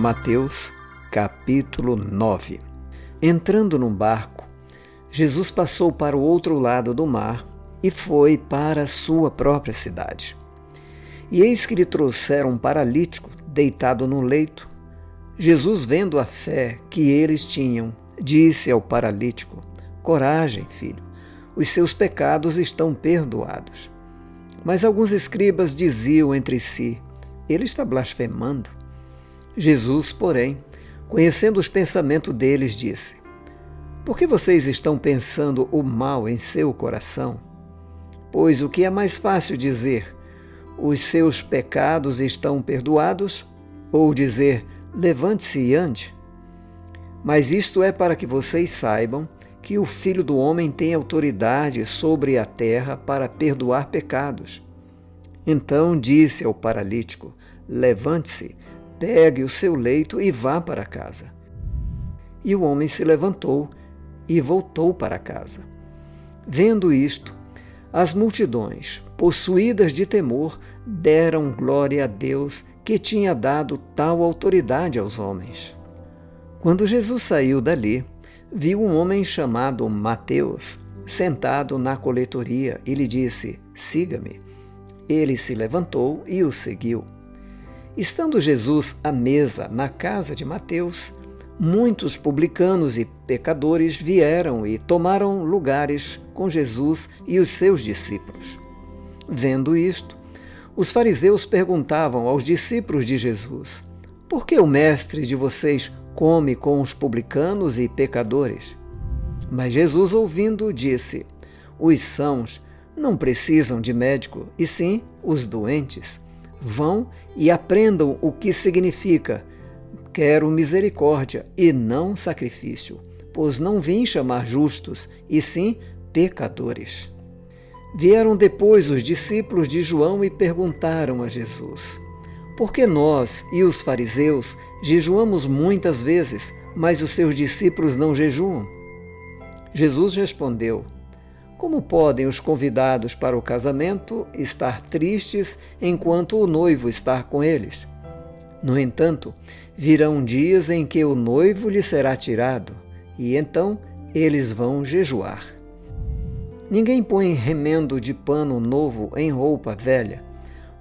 Mateus, capítulo 9. Entrando num barco, Jesus passou para o outro lado do mar e foi para a sua própria cidade. E eis que lhe trouxeram um paralítico deitado no leito. Jesus, vendo a fé que eles tinham, disse ao paralítico: Coragem, filho, os seus pecados estão perdoados. Mas alguns escribas diziam entre si: Ele está blasfemando. Jesus, porém, conhecendo os pensamentos deles, disse: Por que vocês estão pensando o mal em seu coração? Pois o que é mais fácil dizer: Os seus pecados estão perdoados? Ou dizer: Levante-se e ande? Mas isto é para que vocês saibam que o Filho do Homem tem autoridade sobre a terra para perdoar pecados. Então disse ao paralítico: Levante-se, pegue o seu leito e vá para casa. E o homem se levantou e voltou para casa. Vendo isto, as multidões, possuídas de temor, deram glória a Deus que tinha dado tal autoridade aos homens. Quando Jesus saiu dali, viu um homem chamado Mateus sentado na coletoria e lhe disse: Siga-me. Ele se levantou e o seguiu. Estando Jesus à mesa na casa de Mateus, muitos publicanos e pecadores vieram e tomaram lugares com Jesus e os seus discípulos. Vendo isto, os fariseus perguntavam aos discípulos de Jesus: Por que o mestre de vocês come com os publicanos e pecadores? Mas Jesus, ouvindo, disse: Os sãos não precisam de médico, e sim os doentes. Vão e aprendam o que significa: Quero misericórdia e não sacrifício, pois não vim chamar justos, e sim pecadores. Vieram depois os discípulos de João e perguntaram a Jesus: Por que nós e os fariseus jejuamos muitas vezes, mas os seus discípulos não jejuam? Jesus respondeu: Como podem os convidados para o casamento estar tristes enquanto o noivo está com eles? No entanto, virão dias em que o noivo lhe será tirado, e então eles vão jejuar. Ninguém põe remendo de pano novo em roupa velha,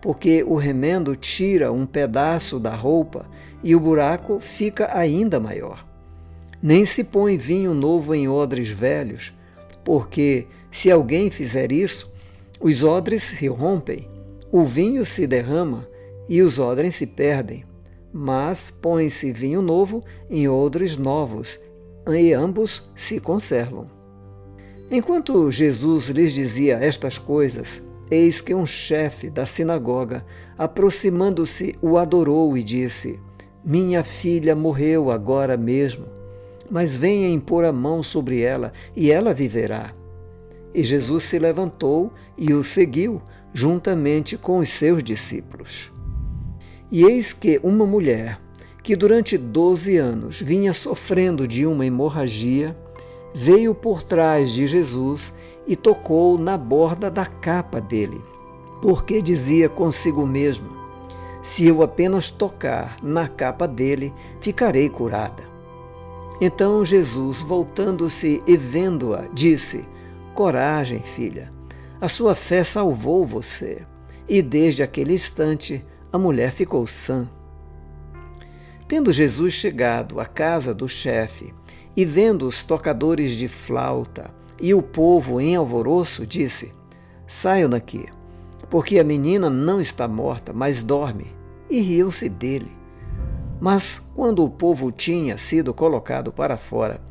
porque o remendo tira um pedaço da roupa e o buraco fica ainda maior. Nem se põe vinho novo em odres velhos, porque, se alguém fizer isso, os odres se rompem, o vinho se derrama e os odres se perdem. Mas põe-se vinho novo em odres novos, e ambos se conservam. Enquanto Jesus lhes dizia estas coisas, eis que um chefe da sinagoga, aproximando-se, o adorou e disse: Minha filha morreu agora mesmo, mas venha impor a mão sobre ela, e ela viverá. E Jesus se levantou e o seguiu, juntamente com os seus discípulos. E eis que uma mulher, que durante 12 anos vinha sofrendo de uma hemorragia, veio por trás de Jesus e tocou na borda da capa dele, porque dizia consigo mesma: Se eu apenas tocar na capa dele, ficarei curada. Então Jesus, voltando-se e vendo-a, disse: Coragem, filha, a sua fé salvou você. E desde aquele instante a mulher ficou sã. Tendo Jesus chegado à casa do chefe e vendo os tocadores de flauta e o povo em alvoroço, disse: Saiam daqui, porque a menina não está morta, mas dorme. E riam-se dele. Mas quando o povo tinha sido colocado para fora,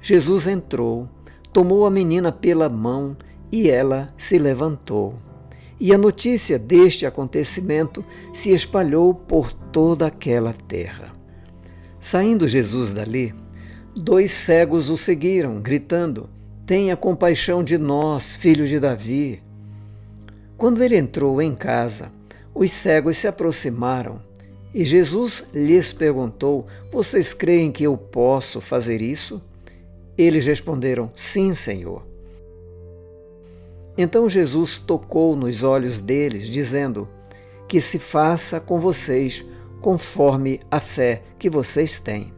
Jesus entrou, tomou a menina pela mão e ela se levantou. E a notícia deste acontecimento se espalhou por toda aquela terra. Saindo Jesus dali, 2 cegos o seguiram, gritando: Tenha compaixão de nós, filho de Davi. Quando ele entrou em casa, os cegos se aproximaram, e Jesus lhes perguntou: Vocês creem que eu posso fazer isso? Eles responderam: Sim, Senhor. Então Jesus tocou nos olhos deles, dizendo: Que se faça com vocês conforme a fé que vocês têm.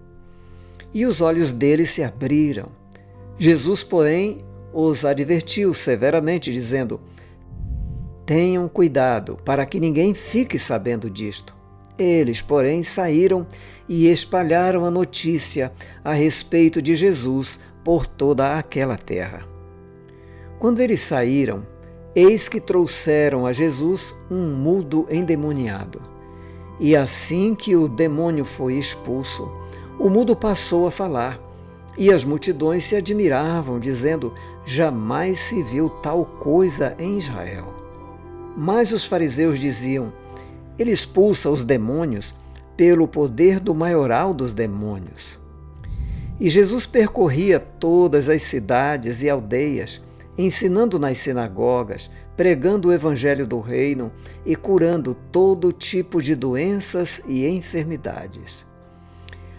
E os olhos deles se abriram. Jesus, porém, os advertiu severamente, dizendo: tenham cuidado para que ninguém fique sabendo disto. Eles, porém, saíram e espalharam a notícia a respeito de Jesus por toda aquela terra. Quando eles saíram, eis que trouxeram a Jesus um mudo endemoniado. E assim que o demônio foi expulso, o mudo passou a falar, e as multidões se admiravam, dizendo: jamais se viu tal coisa em Israel. Mas os fariseus diziam: ele expulsa os demônios pelo poder do maioral dos demônios. E Jesus percorria todas as cidades e aldeias, ensinando nas sinagogas, pregando o evangelho do reino e curando todo tipo de doenças e enfermidades.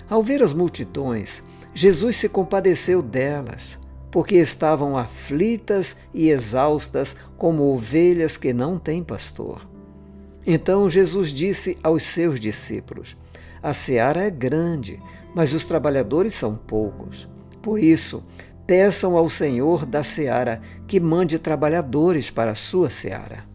Ao ver as multidões, Jesus se compadeceu delas, porque estavam aflitas e exaustas como ovelhas que não têm pastor. Então Jesus disse aos seus discípulos: a seara é grande, mas os trabalhadores são poucos. Por isso, peçam ao Senhor da seara que mande trabalhadores para a sua seara.